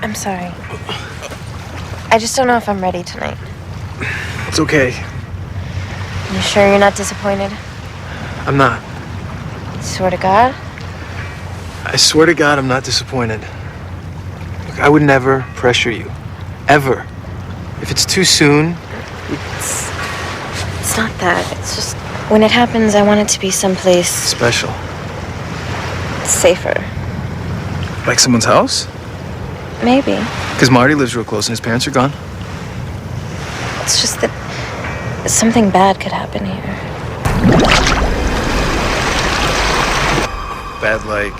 I'm sorry. I just don't know if I'm ready tonight. It's okay. You sure you're not disappointed? I'm not. Swear to God? I swear to God, I'm not disappointed. Look, I would never pressure you. Ever. If it's too soon... It's not that. It's just... When it happens, I want it to be someplace... Special. Safer. Like someone's house? Maybe. Because Marty lives real close and his parents are gone. It's just that something bad could happen here. Bad like...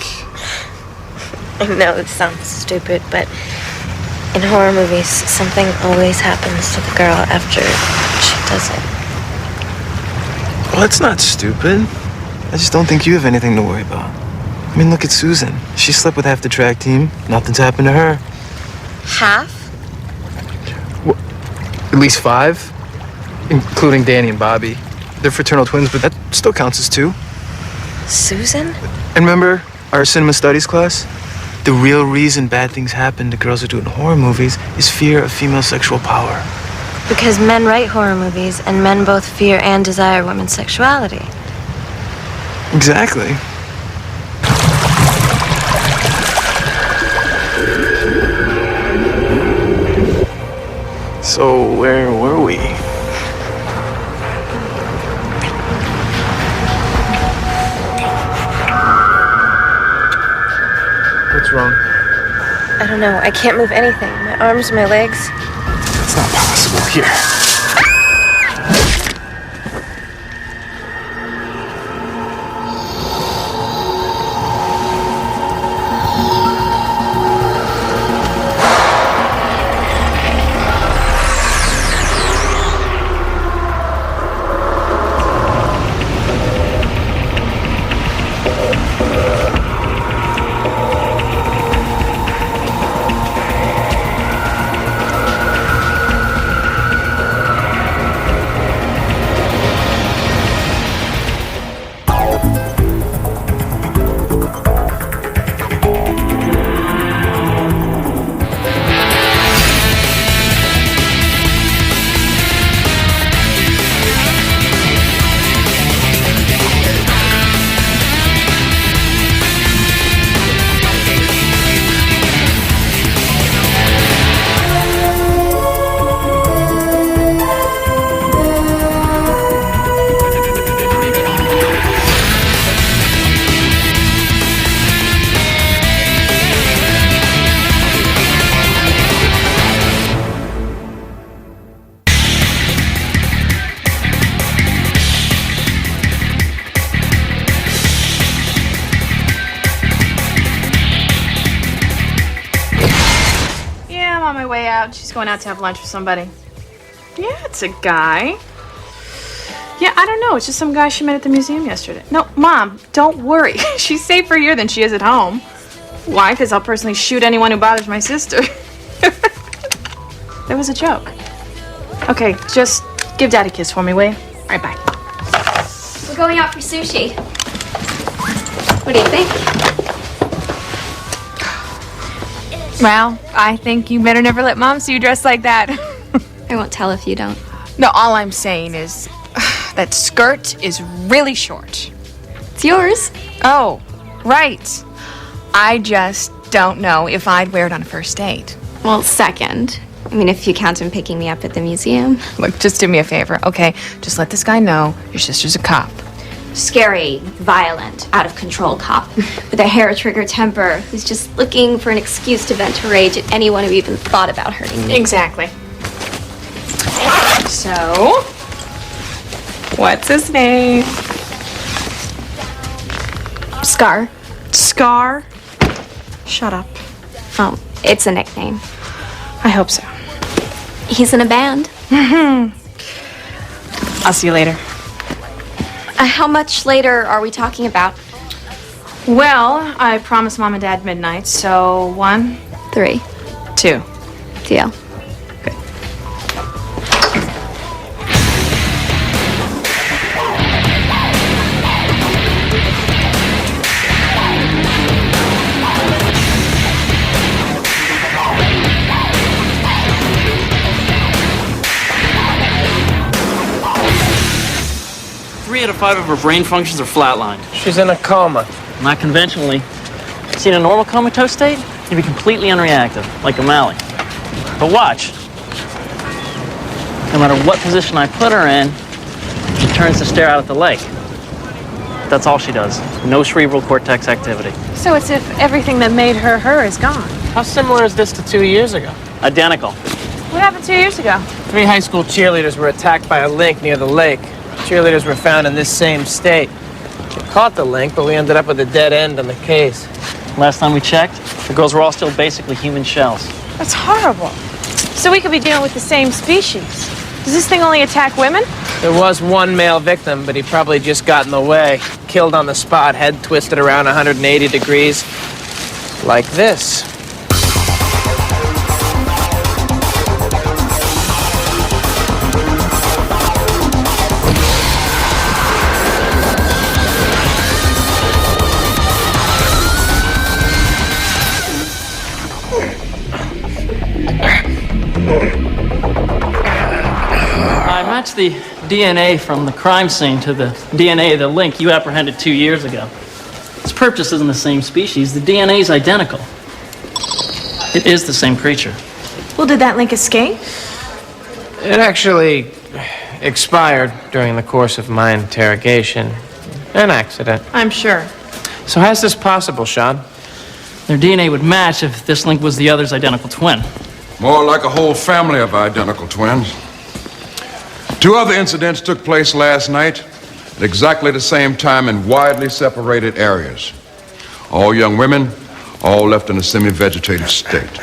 I know it sounds stupid, but in horror movies, something always happens to the girl after she does it. Well, that's not stupid. I just don't think you have anything to worry about. I mean, look at Susan. She slept with half the track team. Nothing's happened to her. Half? Well, at least 5, including Danny and Bobby. They're fraternal twins, but that still counts as 2. Susan? And remember our cinema studies class? The real reason bad things happen to girls who do it in horror movies is fear of female sexual power. Because men write horror movies, and men both fear and desire women's sexuality. Exactly. So, where were we? What's wrong? I don't know. I can't move anything. My arms, my legs. It's not possible. Here. On my way out. She's going out to have lunch with somebody. Yeah, it's a guy. Yeah, I don't know. It's just some guy she met at the museum yesterday. No, Mom, don't worry. She's safer here than she is at home. Why? Because I'll personally shoot anyone who bothers my sister. That was a joke. Okay, just give Daddy a kiss for me, will you? All right, bye. We're going out for sushi. What do you think? Well, I think you better never let Mom see you dressed like that. I won't tell if you don't. No, all I'm saying is that skirt is really short. It's yours. Oh, right. I just don't know if I'd wear it on a first date. Well, second. I mean, if you count him picking me up at the museum. Look, just do me a favor, okay? Just let this guy know your sister's a cop. Scary, violent, out of control cop with a hair-trigger temper who's just looking for an excuse to vent her rage at anyone who even thought about hurting me. Exactly. So, what's his name? Scar. Scar? Shut up. Oh, it's a nickname. I hope so. He's in a band. I'll see you later. How much later are we talking about? Well, I promised Mom and Dad midnight, so 1, 3. 2. Deal. Good. 5 of her brain functions are flatlined. She's in a coma. Not conventionally. See, in a normal comatose state, you'd be completely unreactive, like O'Malley. But watch. No matter what position I put her in, she turns to stare out at the lake. That's all she does. No cerebral cortex activity. So it's if everything that made her her is gone. How similar is this to 2 years ago? Identical. What happened 2 years ago? 3 high school cheerleaders were attacked by a link near the lake. Cheerleaders were found in this same state. We caught the link, but we ended up with a dead end on the case. Last time we checked, the girls were all still basically human shells. That's horrible. So we could be dealing with the same species. Does this thing only attack women? There was one male victim, but he probably just got in the way. Killed on the spot, head twisted around 180 degrees. Like this. I matched the DNA from the crime scene to the DNA of the link you apprehended 2 years ago. Its purpose isn't the same species. The DNA is identical. It is the same creature. Well, did that link escape? It actually expired during the course of my interrogation. An accident. I'm sure. So how's this possible, Sean? Their DNA would match if this link was the other's identical twin. More like a whole family of identical twins. 2 other incidents took place last night at exactly the same time in widely separated areas. All young women, all left in a semi-vegetative state.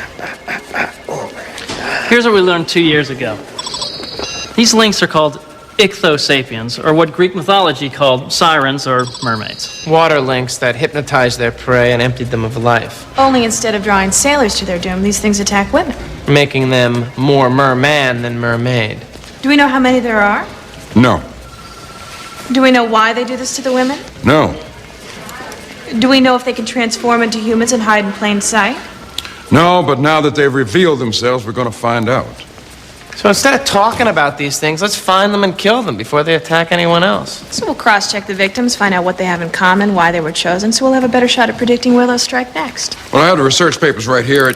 Here's what we learned 2 years ago. These links are called ichthosapiens, or what Greek mythology called sirens or mermaids. Water lynx that hypnotized their prey and emptied them of life, Only instead of drawing sailors to their doom, these things attack women. making them more merman than mermaid. Do we know how many there are? No. Do we know why they do this to the women? No. Do we know if they can transform into humans and hide in plain sight? No, but now that they've revealed themselves, we're going to find out. So instead of talking about these things, let's find them and kill them before they attack anyone else. So we'll cross-check the victims, find out what they have in common, why they were chosen, so we'll have a better shot at predicting where they'll strike next. Well, I have the research papers right here.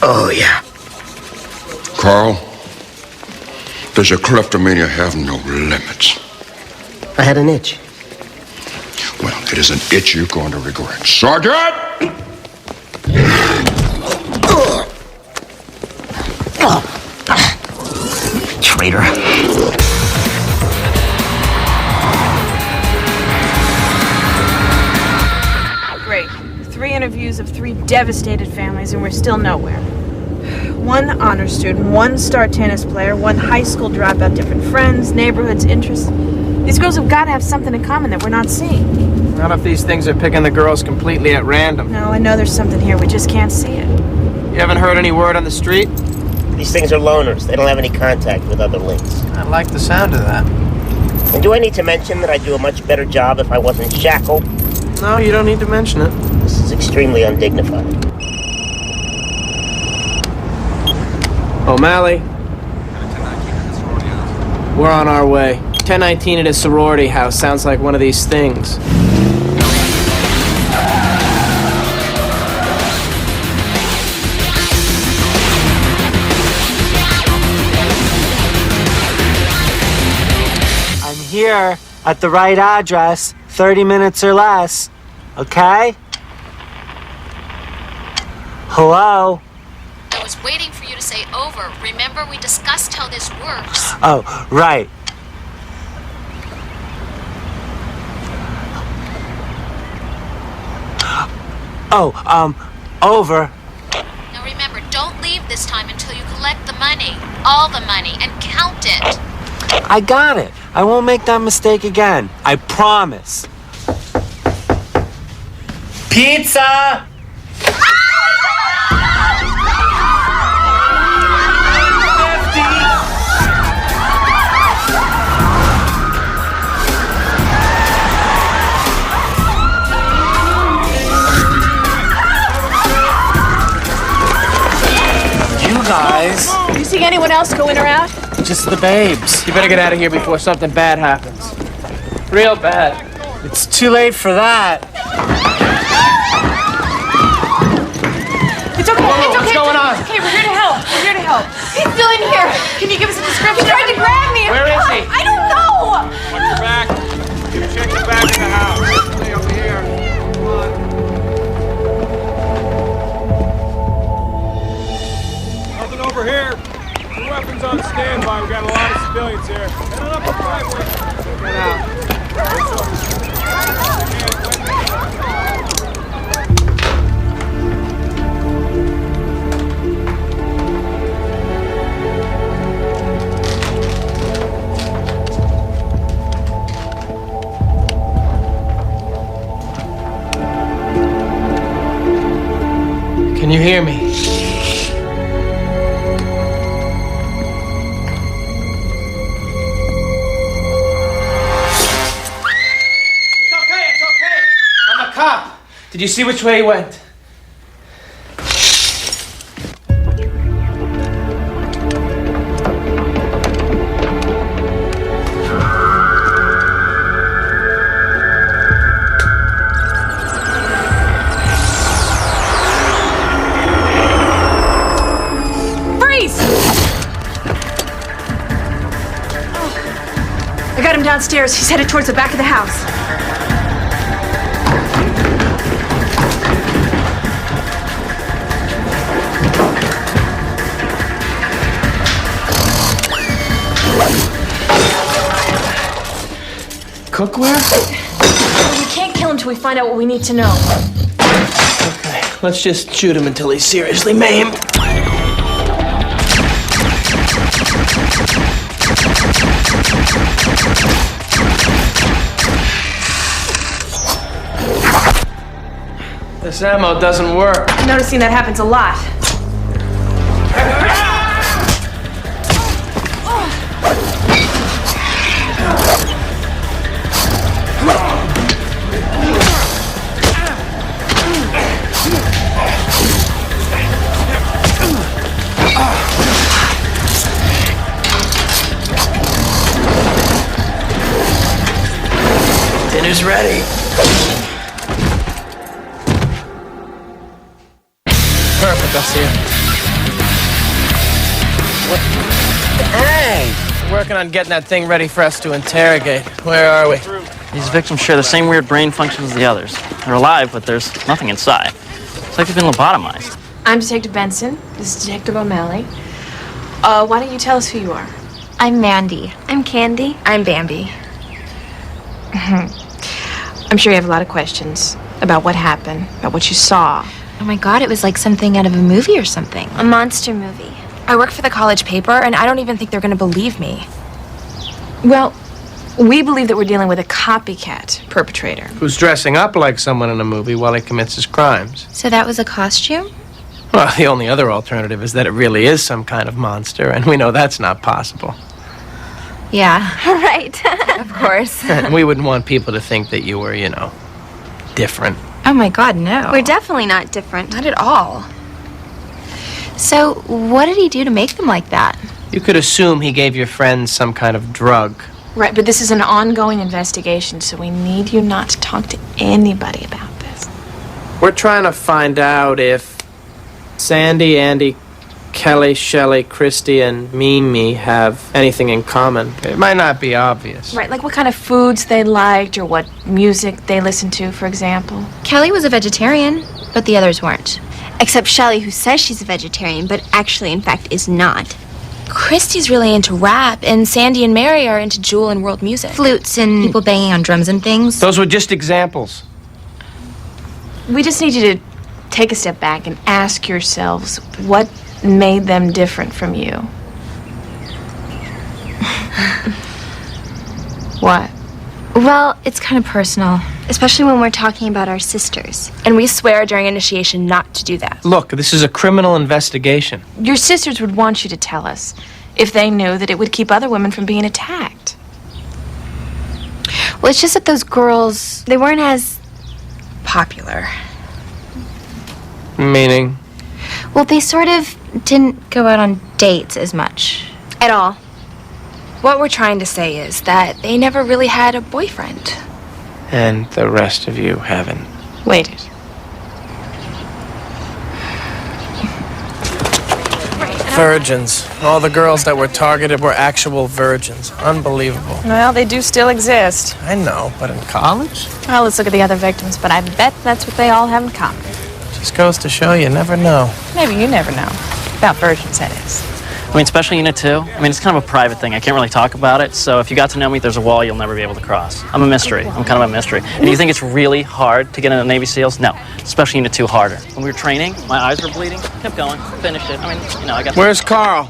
Oh, yeah. Carl, does your kleptomania have no limits? I had an itch. Well, it is an itch you're going to regret. Sergeant! Traitor. Great. 3 interviews of 3 devastated families, and we're still nowhere. 1 honor student, 1 star tennis player, 1 high school dropout, different friends, neighborhoods, interests. These girls have got to have something in common that we're not seeing. Not if these things are picking the girls completely at random. No, I know there's something here, we just can't see it. You haven't heard any word on the street? These things are loners. They don't have any contact with other links. I like the sound of that. And do I need to mention that I'd do a much better job if I wasn't shackled? No, you don't need to mention it. This is extremely undignified. O'Malley. We're on our way. 1019 at a sorority house. Sounds like one of these things. I'm here at the right address, 30 minutes or less. Okay? Hello? I was waiting for you to say over. Remember, we discussed how this works. Oh, right. Oh, over. Now remember, don't leave this time until you collect the money. All the money, and count it. I got it. I won't make that mistake again. I promise. Pizza! Guys. see anyone else go in or out? Just the babes. You better get out of here before something bad happens. Real bad. It's too late for that. It's okay, it's okay. What's going on? It's okay, we're here to help. We're here to help. He's still in here. Can you give us a description? He tried to grab me. Where is he? I don't know. Watch your back. Check your back in the house. Stay over here. Nothing over here. Two weapons on standby. We got a lot of civilians here. Heading up the driveway. Get out. Can you hear me? It's okay. I'm a cop. Did you see which way he went? I got him downstairs. He's headed towards the back of the house. Cookware? We can't kill him till we find out what we need to know. Okay, let's just shoot him until he's seriously maimed. This ammo doesn't work. I'm noticing that happens a lot. Dinner's ready. Perfect, I'll see you. What? Hey! We're working on getting that thing ready for us to interrogate. Where are we? These victims share the same weird brain functions as the others. They're alive, but there's nothing inside. It's like they've been lobotomized. I'm Detective Benson. This is Detective O'Malley. Why don't you tell us who you are? I'm Mandy. I'm Candy. I'm Bambi. I'm sure you have a lot of questions about what happened, about what you saw. Oh my God, it was like something out of a movie or something. A monster movie. I work for the college paper, and I don't even think they're going to believe me. Well, we believe that we're dealing with a copycat perpetrator. Who's dressing up like someone in a movie while he commits his crimes. So that was a costume? Well, the only other alternative is that it really is some kind of monster, and we know that's not possible. Yeah, Right. of course. And we wouldn't want people to think that you were, different. Oh my God, no. We're definitely not different. Not at all. So, what did he do to make them like that? You could assume he gave your friends some kind of drug. Right, but this is an ongoing investigation, so we need you not to talk to anybody about this. We're trying to find out if Sandy, Andy, Kelly, Shelley, Christy, and Mimi have anything in common. It might not be obvious. Right, like what kind of foods they liked or what music they listened to, for example. Kelly was a vegetarian, but the others weren't. Except Shelley, who says she's a vegetarian, but actually, in fact, is not. Christy's really into rap, and Sandy and Mary are into jewel and world music. Flutes and people banging on drums and things. Those were just examples. We just need you to take a step back and ask yourselves what made them different from you. What? Well, it's kind of personal. Especially when we're talking about our sisters. And we swear during initiation not to do that. Look, this is a criminal investigation. Your sisters would want you to tell us if they knew that it would keep other women from being attacked. Well, it's just that those girls, They weren't as... popular. Meaning? Well, they sort of didn't go out on dates as much. At all. What we're trying to say is that they never really had a boyfriend. And the rest of you haven't waited. Virgins. All the girls that were targeted were actual virgins. Unbelievable. Well, they do still exist. I know, but in college? Well, let's look at the other victims, but I bet that's what they all have in common. Just goes to show you never know. Maybe you never know. About virgins, that is. I mean, Special Unit 2, I mean, it's kind of a private thing. I can't really talk about it, so if you got to know me, there's a wall you'll never be able to cross. I'm a mystery. I'm kind of a mystery. And you think it's really hard to get into Navy SEALs? No. Special Unit 2 harder. When we were training, my eyes were bleeding. Kept going. Finished it. I mean, you know, I got... Where's Carl?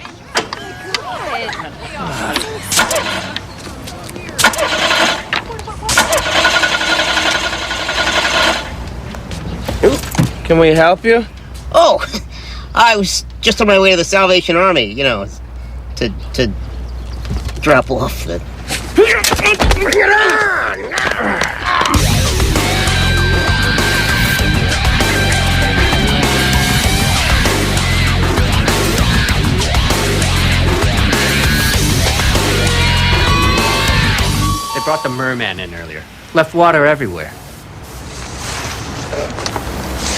Can we help you? Oh, I was just on my way to the Salvation Army, you know, to drop off the... Bring it on! They brought the merman in earlier. Left water everywhere.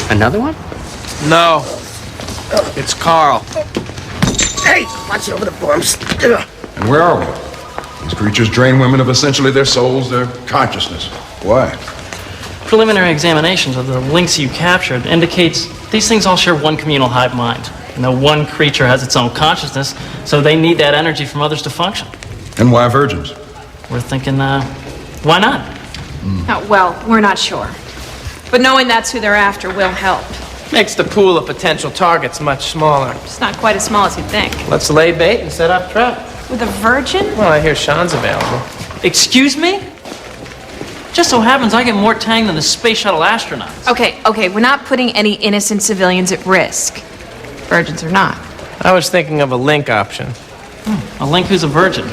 Another one? No. It's Carl. Hey, watch it over the bumps. And where are we? These creatures drain women of essentially their souls, their consciousness. Why? Preliminary examinations of the links you captured indicates these things all share one communal hive mind. And no one creature has its own consciousness, so they need that energy from others to function. And why virgins? We're thinking, why not? Oh, well, we're not sure. But knowing that's who they're after will help. Makes the pool of potential targets much smaller. It's not quite as small as you'd think. Let's lay bait and set up trap. With a virgin? Well, I hear Sean's available. Excuse me? Just so happens I get more tang than the space shuttle astronauts. Okay, we're not putting any innocent civilians at risk. Virgins or not. I was thinking of a link option. A link who's a virgin.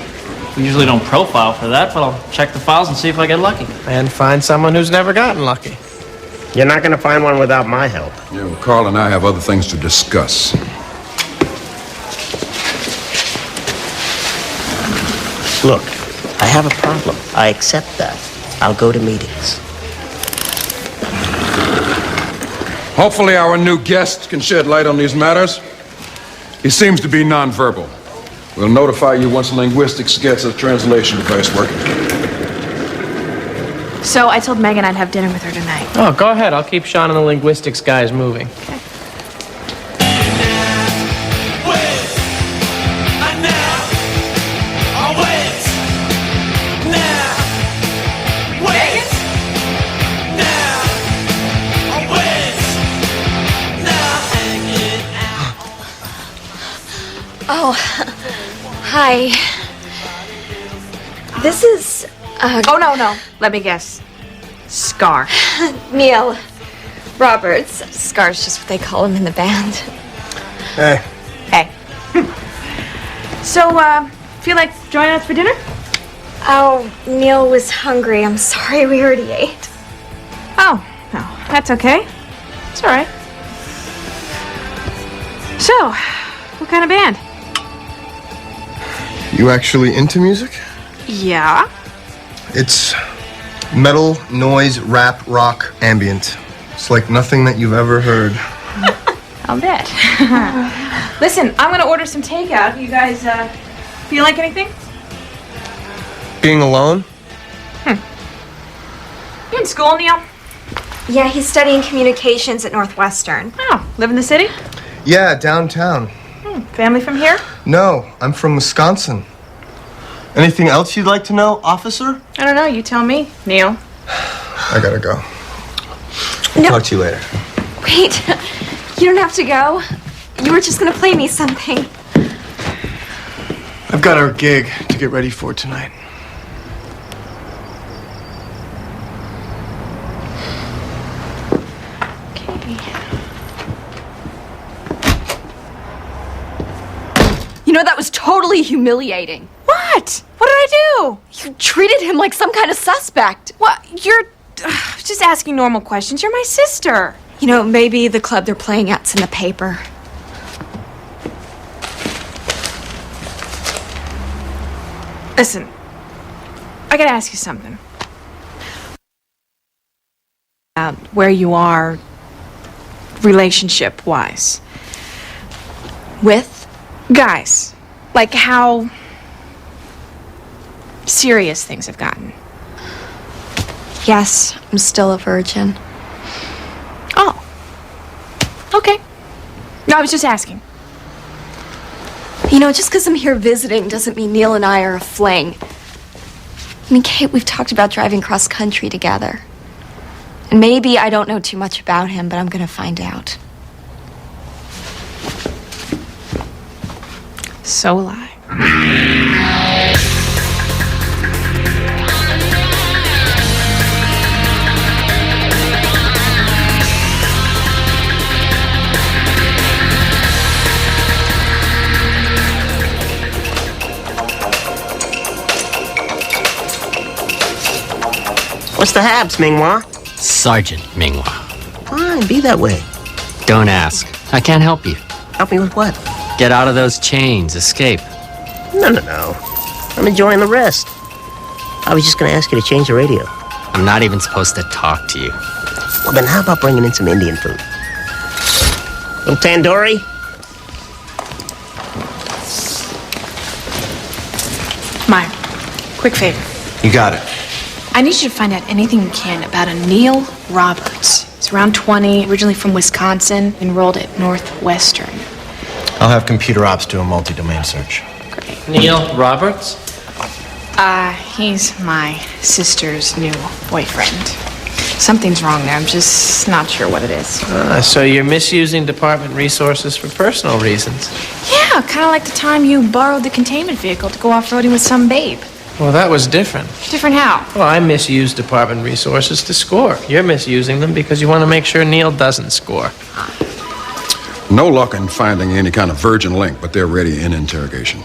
We usually don't profile for that, but I'll check the files and see if I get lucky. And find someone who's never gotten lucky. You're not going to find one without my help. Yeah, well, Carl and I have other things to discuss. Look, I have a problem. I accept that. I'll go to meetings. Hopefully our new guest can shed light on these matters. He seems to be nonverbal. We'll notify you once linguistics gets a translation device working. So I told Megan I'd have dinner with her tonight. Oh, go ahead. I'll keep Sean and the linguistics guys moving. Okay. Oh, hi. This is... Oh, no. Let me guess. Scar. Neil Roberts. Scar's just what they call him in the band. Hey. Hey. So, feel like joining us for dinner? Oh, Neil was hungry. I'm sorry, we already ate. Oh, no, that's okay. It's all right. So, what kind of band? You actually into music? Yeah. It's metal, noise, rap, rock, ambient. It's like nothing that you've ever heard. I'll bet. Listen, I'm gonna order some takeout. You guys, feel like anything? Being alone? You in school, Neil? Yeah, he's studying communications at Northwestern. Oh, live in the city? Yeah, downtown. Family from here? No, I'm from Wisconsin. Anything else you'd like to know, officer? I don't know, you tell me, Neil. I gotta go. No. Talk to you later. Wait, you don't have to go. You were just gonna play me something. I've got our gig to get ready for tonight. You know, that was totally humiliating. What? What did I do? You treated him like some kind of suspect. What? You're just asking normal questions. You're my sister. You know, maybe the club they're playing at's in the paper. Listen, I gotta ask you something. About where you are relationship-wise. With? Guys. Like how serious things have gotten. Yes, I'm still a virgin. Oh. Okay. No, I was just asking. You know, just because I'm here visiting doesn't mean Neil and I are a fling. I mean, Kate, we've talked about driving cross country together. And maybe I don't know too much about him, but I'm gonna find out. So will I. What's the haps, Ming-Hua? Sergeant Ming-Hua. Fine, be that way. Don't ask. I can't help you. Help me with what? Get out of those chains. Escape. No. I'm enjoying the rest. I was just gonna ask you to change the radio. I'm not even supposed to talk to you. Well, then how about bringing in some Indian food? Little tandoori? Maya, quick favor. You got it. I need you to find out anything you can about a Neil Roberts. He's around 20, originally from Wisconsin, enrolled at Northwestern. I'll have computer ops do a multi-domain search. Neil Roberts? He's my sister's new boyfriend. Something's wrong there. I'm just not sure what it is. So you're misusing department resources for personal reasons. Yeah, kind of like the time you borrowed the containment vehicle to go off-roading with some babe. Well, that was different. Different how? Well, I misuse department resources to score. You're misusing them because you want to make sure Neil doesn't score. No luck in finding any kind of virgin link, but they're ready in interrogation.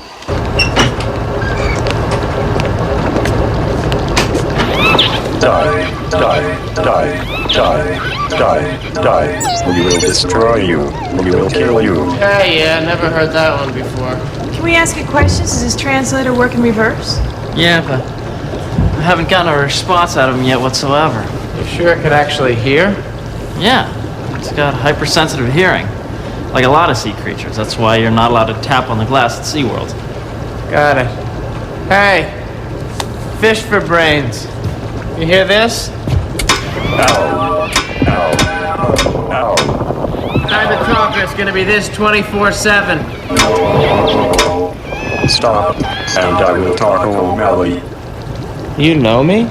Die. We will destroy you. We will kill you. Yeah, never heard that one before. Can we ask it questions? Does this translator work in reverse? Yeah, but I haven't gotten a response out of him yet whatsoever. You sure it could actually hear? Yeah, it's got hypersensitive hearing. Like a lot of sea creatures. That's why you're not allowed to tap on the glass at SeaWorld. Got it. Hey, fish for brains. You hear this? Ow. Time to talk. It's gonna be this 24/7. Stop, and I will talk O'Malley. You know me?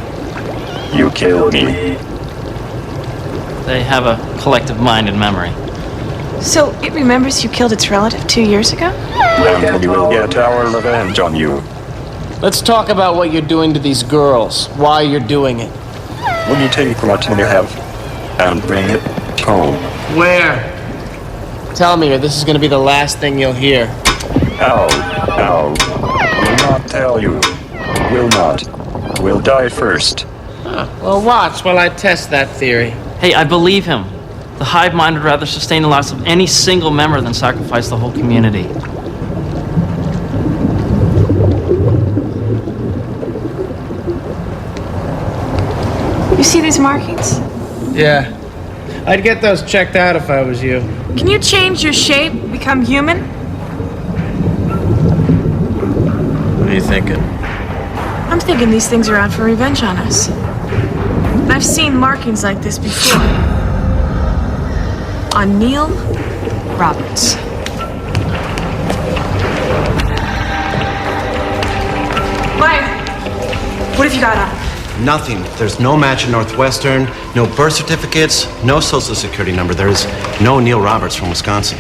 You killed me. They have a collective mind and memory. So it remembers you killed its relative 2 years ago? And we will get our revenge on you. Let's talk about what you're doing to these girls. Why you're doing it. Will you take what you have and bring it home? Where? Tell me, or this is gonna be the last thing you'll hear. Ow. Will not tell you. Will not. Will die first. Well, watch while I test that theory. Hey, I believe him. The hive mind would rather sustain the loss of any single member than sacrifice the whole community. You see these markings? Yeah. I'd get those checked out if I was you. Can you change your shape, become human? What are you thinking? I'm thinking these things are out for revenge on us. I've seen markings like this before. On Neil Roberts. Maya, what have you got on? Nothing. There's no match in Northwestern, no birth certificates, no social security number. There is no Neil Roberts from Wisconsin.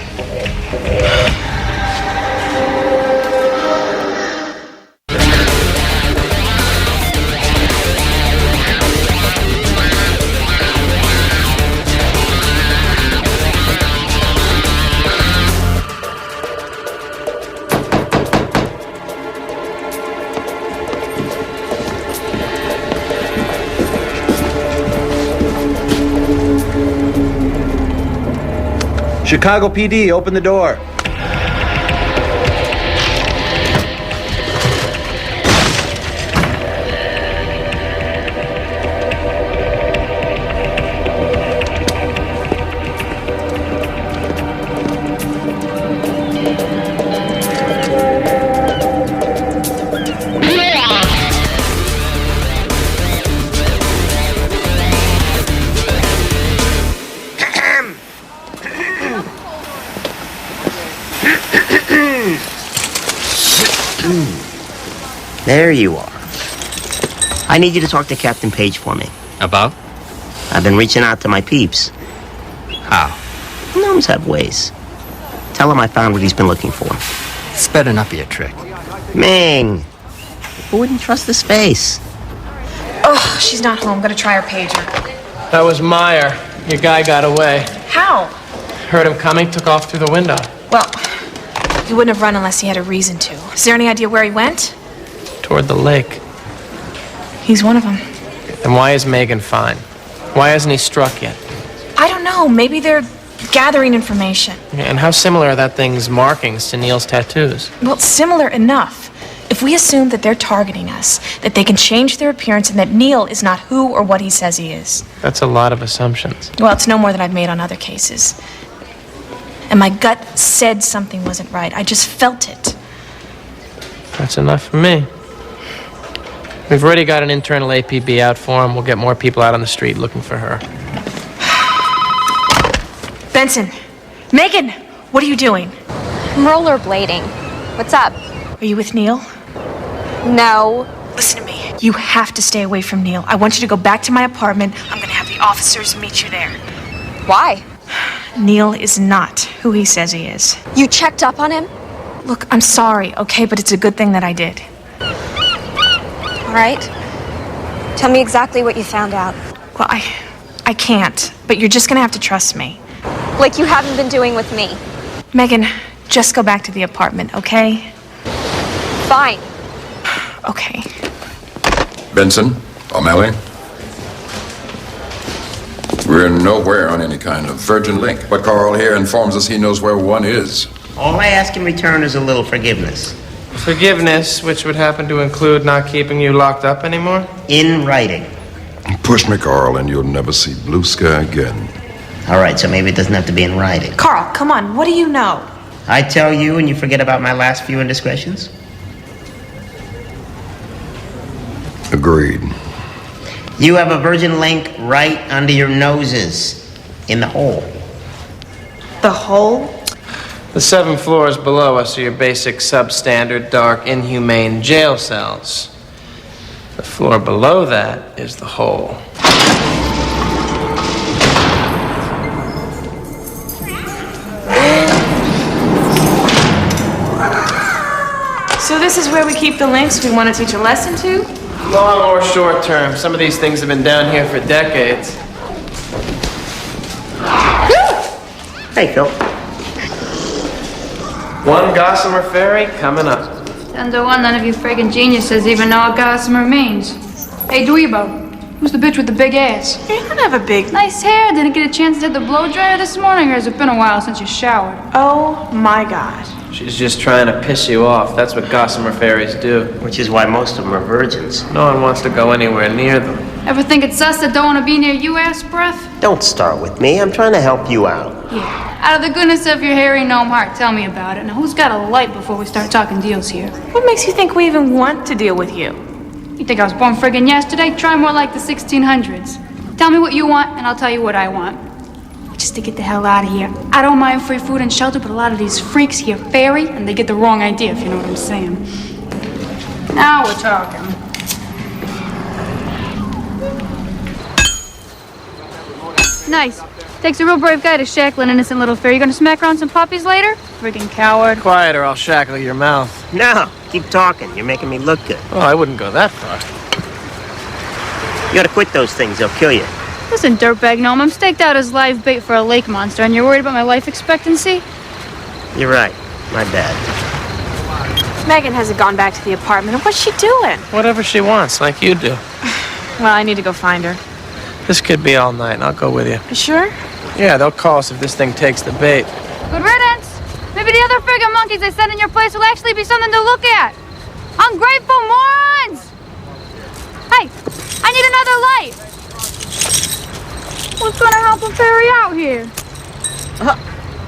Chicago PD, open the door. There you are. I need you to talk to Captain Page for me. About? I've been reaching out to my peeps. How? Gnomes have ways. Tell him I found what he's been looking for. This better not be a trick. Ming! Who wouldn't trust this face? Oh, she's not home. Gotta try her pager. That was Meyer. Your guy got away. How? Heard him coming, took off through the window. Well, he wouldn't have run unless he had a reason to. Is there any idea where he went? Toward the lake. He's one of them. Then why is Megan fine? Why hasn't he struck yet? I don't know. Maybe they're gathering information. And how similar are that thing's markings to Neil's tattoos? Well, similar enough. If we assume that they're targeting us, that they can change their appearance, and that Neil is not who or what he says he is. That's a lot of assumptions. Well, it's no more than I've made on other cases. And my gut said something wasn't right. I just felt it. That's enough for me. We've already got an internal APB out for him. We'll get more people out on the street looking for her. Benson! Megan! What are you doing? I'm rollerblading. What's up? Are you with Neil? No. Listen to me. You have to stay away from Neil. I want you to go back to my apartment. I'm gonna have the officers meet you there. Why? Neil is not who he says he is. You checked up on him? Look, I'm sorry, okay? But it's a good thing that I did. All right. Tell me exactly what you found out. Well, I can't. But you're just gonna have to trust me. Like you haven't been doing with me. Megan, just go back to the apartment, okay? Fine. Okay. Benson, O'Malley. We're nowhere on any kind of Virgin Link, but Carl here informs us he knows where one is. All I ask in return is a little forgiveness. Forgiveness, which would happen to include not keeping you locked up anymore? In writing. Push me, Carl, and you'll never see blue sky again. All right, so maybe it doesn't have to be in writing. Carl, come on. What do you know? I tell you and you forget about my last few indiscretions? Agreed. You have a Virgin Link right under your noses. In the hole. The hole? The 7 floors below us are your basic substandard, dark, inhumane jail cells. The floor below that is the hole. So this is where we keep the links we want to teach a lesson to? Long or short term. Some of these things have been down here for decades. Hey, Phil. One Gossamer Ferry coming up. 10 to 1, none of you friggin' geniuses even know what Gossamer means. Hey, Dweebo, who's the bitch with the big ass? You don't have a big... Nice hair. Didn't get a chance to hit the blow dryer this morning, or has it been a while since you showered? Oh, my God. She's just trying to piss you off. That's what Gossamer Fairies do. Which is why most of them are virgins. No one wants to go anywhere near them. Ever think it's us that don't want to be near you, ass breath? Don't start with me. I'm trying to help you out. Yeah. Out of the goodness of your hairy gnome heart, tell me about it. Now, who's got a light before we start talking deals here? What makes you think we even want to deal with you? You think I was born friggin' yesterday? Try more like the 1600s. Tell me what you want, and I'll tell you what I want. Just to get the hell out of here. I don't mind free food and shelter, but a lot of these freaks hear fairy, and they get the wrong idea, if you know what I'm saying. Now we're talking. Nice. Takes a real brave guy to shackle an innocent little fairy. You gonna smack around some puppies later? Friggin' coward. Quiet or I'll shackle your mouth. No, keep talking. You're making me look good. Oh, I wouldn't go that far. You gotta quit those things. They'll kill you. Listen, dirtbag gnome, I'm staked out as live bait for a lake monster, and you're worried about my life expectancy? You're right. My bad. Megan hasn't gone back to the apartment. What's she doing? Whatever she wants, like you do. Well, I need to go find her. This could be all night, and I'll go with you. You sure? Yeah, they'll call us if this thing takes the bait. Good riddance! Maybe the other friggin' monkeys they send in your place will actually be something to look at! Ungrateful morons! Hey, I need another light! What's gonna help a fairy out here?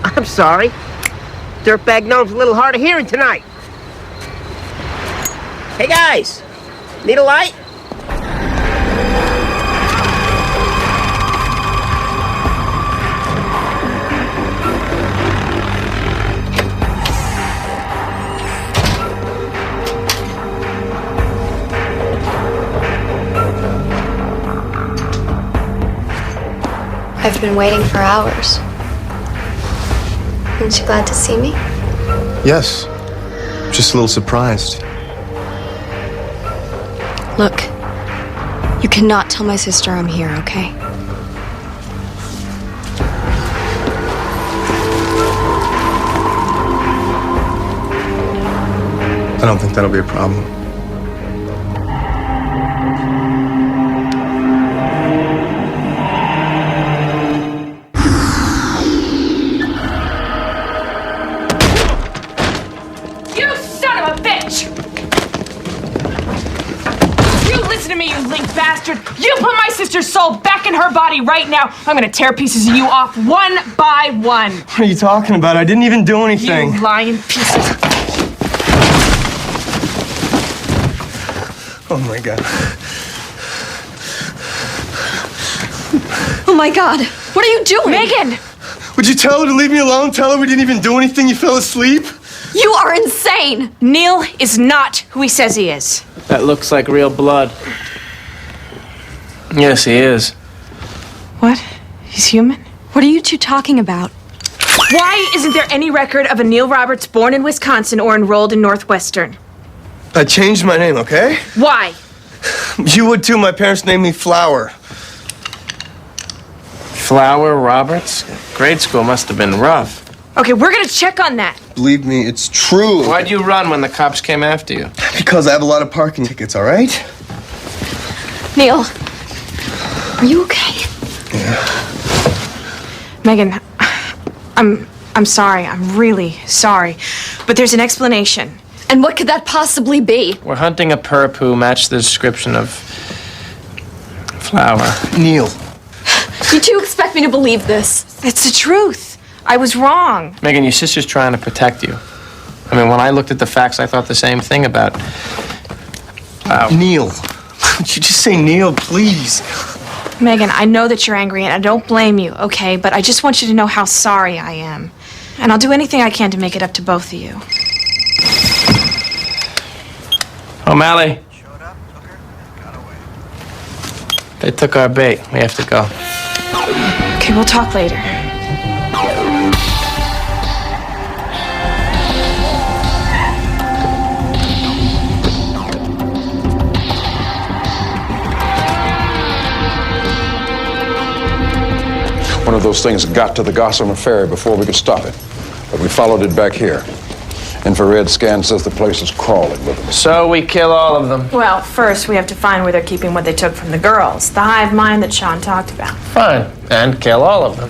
I'm sorry. Dirtbag gnome's a little hard of hearing tonight. Hey guys, need a light? I've been waiting for hours. Aren't you glad to see me? Yes. Just a little surprised. Look, you cannot tell my sister I'm here, okay? I don't think that'll be a problem. You son of a bitch! You listen to me, you link bastard! You put my sister's soul back in her body right now! I'm gonna tear pieces of you off one by one! What are you talking about? I didn't even do anything. You lying pieces. Oh my God. Oh my God, what are you doing? Megan! Would you tell her to leave me alone? Tell her we didn't even do anything? You fell asleep? You are insane! Neil is not who he says he is. That looks like real blood. Yes, he is. What? He's human? What are you two talking about? Why isn't there any record of a Neil Roberts born in Wisconsin or enrolled in Northwestern? I changed my name, okay? Why? You would too. My parents named me Flower. Flower Roberts? Grade school must have been rough. Okay, we're gonna check on that. Believe me, it's true. Why'd you run when the cops came after you? Because I have a lot of parking tickets, all right? Neil, are you okay? Megan, I'm sorry. I'm really sorry. But there's an explanation. And what could that possibly be? We're hunting a perp who matched the description of Flower. Neil. You two expect me to believe this? It's the truth. I was wrong. Megan, your sister's trying to protect you. I mean, when I looked at the facts, I thought the same thing about... Neil. Would you just say Neil, please? Megan, I know that you're angry and I don't blame you, okay? But I just want you to know how sorry I am. And I'll do anything I can to make it up to both of you. O'Malley. They took our bait. We have to go. Okay, we'll talk later. One of those things got to the Gossamer Ferry before we could stop it. But we followed it back here. Infrared scan says the place is crawling with them. So we kill all of them. Well, first we have to find where they're keeping what they took from the girls. The hive mind that Sean talked about. Fine. And kill all of them.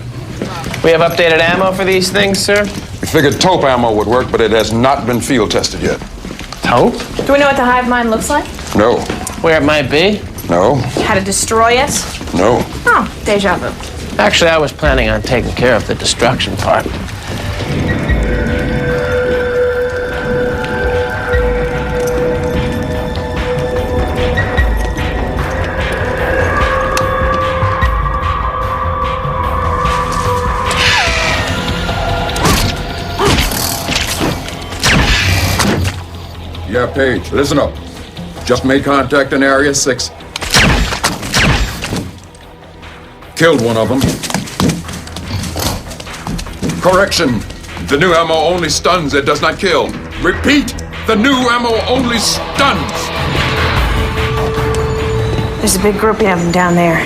We have updated ammo for these things, sir? We figured taupe ammo would work, but it has not been field tested yet. Taupe? Do we know what the hive mind looks like? No. Where it might be? No. How to destroy it? No. Oh, deja vu. Actually, I was planning on taking care of the destruction part. Yeah, Paige, listen up. Just made contact in Area 6. Killed one of them. Correction. The new ammo only stuns, it does not kill. Repeat, the new ammo only stuns. There's a big grouping of them down there.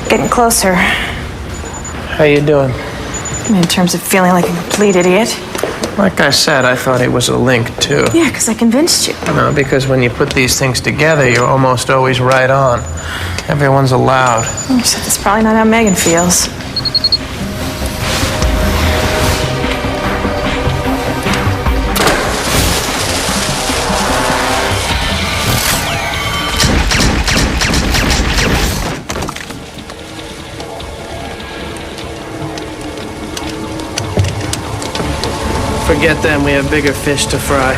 Getting closer. How you doing? In terms of feeling like a complete idiot. Like I said, I thought he was a link, too. Yeah, because I convinced you. No, because when you put these things together, you're almost always right on. Everyone's allowed. Except that's probably not how Megan feels. Forget them, we have bigger fish to fry.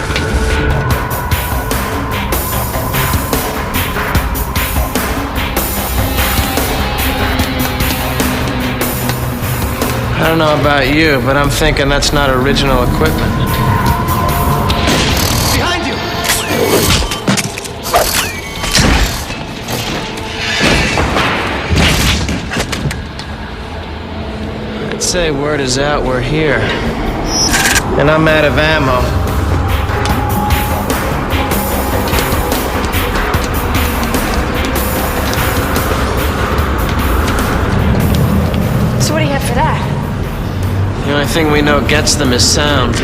I don't know about you, but I'm thinking that's not original equipment. Behind you! say word is out we're here. And I'm out of ammo. So what do you have for that? The only thing we know gets them is sound.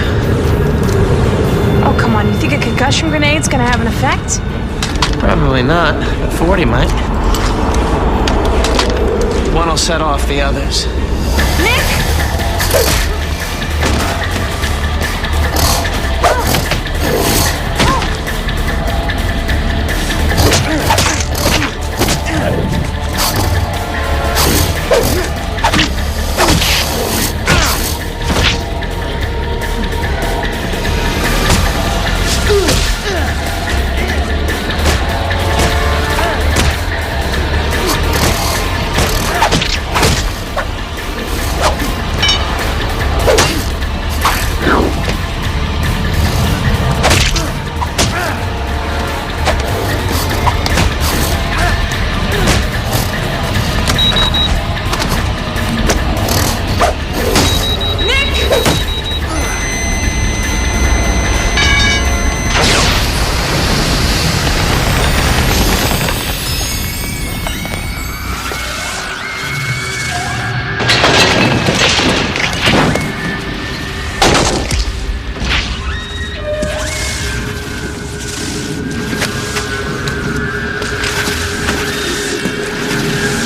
Oh, come on. You think a concussion grenade's gonna have an effect? Probably not, but 40 might. One will set off the others. Nick!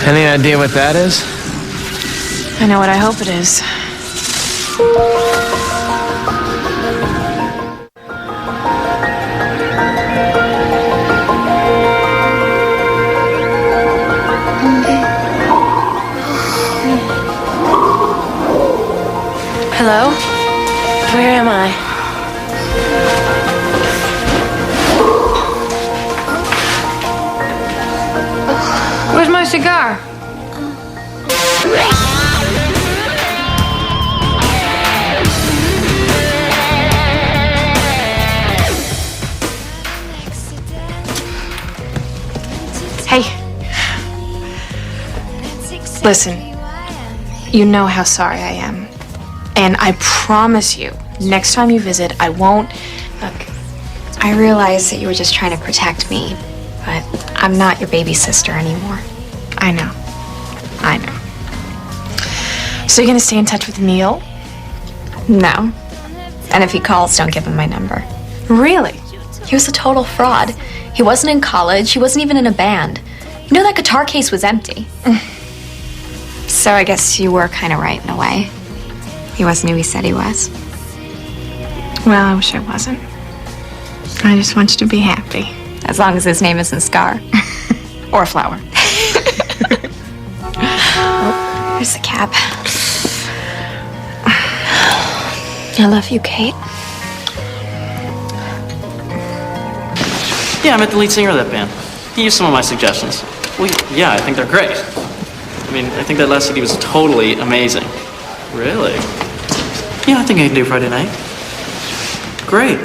Any idea what that is? I know what I hope it is. Hello? Where am I? Where's my cigar? Hey. Listen, you know how sorry I am. And I promise you, next time you visit, I won't. Look, I realize that you were just trying to protect me, but I'm not your baby sister anymore. I know. I know. So you're gonna stay in touch with Neil? No. And if he calls, don't give him my number. Really? He was a total fraud. He wasn't in college. He wasn't even in a band. You know that guitar case was empty. So I guess you were kind of right in a way. He wasn't who he said he was. Well, I wish I wasn't. I just want you to be happy. As long as his name isn't Scar. Or Flower. Oh, here's the cap. I love you, Kate. Yeah, I met the lead singer of that band. He used some of my suggestions. Well, yeah, I think they're great. I mean, I think that last CD was totally amazing. Really? Yeah, I think I can do Friday night. Great.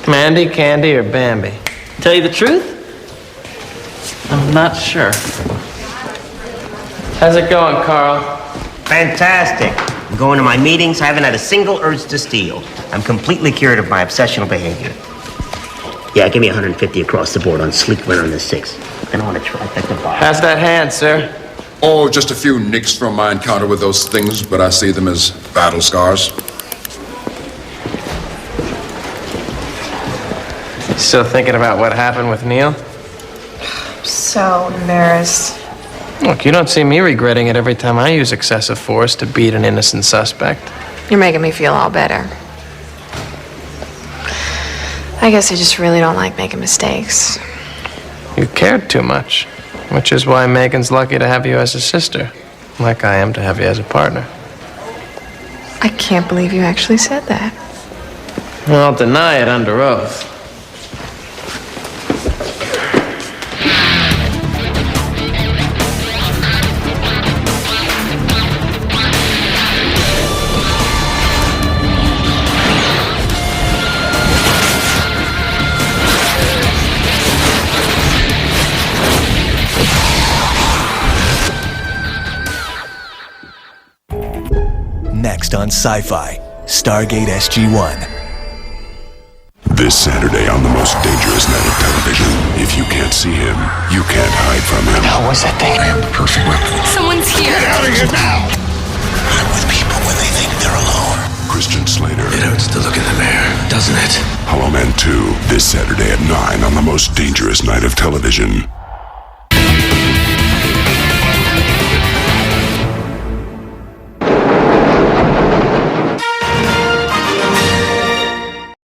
Mandy, Candy, or Bambi? Tell you the truth? I'm not sure. How's it going, Carl? Fantastic. I'm going to my meetings. I haven't had a single urge to steal. I'm completely cured of my obsessional behavior. Yeah, give me 150 across the board on sleek winner on the 6. And on a trifecta bar. How's that hand, sir? Oh, just a few nicks from my encounter with those things, but I see them as battle scars. Still thinking about what happened with Neil? So embarrassed. Look, you don't see me regretting it every time I use excessive force to beat an innocent suspect. You're making me feel all better. I guess I just really don't like making mistakes. You cared too much, which is why Megan's lucky to have you as a sister, like I am to have you as a partner. I can't believe you actually said that. Well, I'll deny it under oath. next on Sci-Fi, Stargate SG-1. This Saturday on the most dangerous night of television. If you can't see him, you can't hide from him. What was that thing? I am the perfect weapon. Someone's here. Get out of here now! I'm with people when they think they're alone. Christian Slater. It hurts to look in the mirror, doesn't it? Hollow Man 2, this Saturday at 9 on the most dangerous night of television.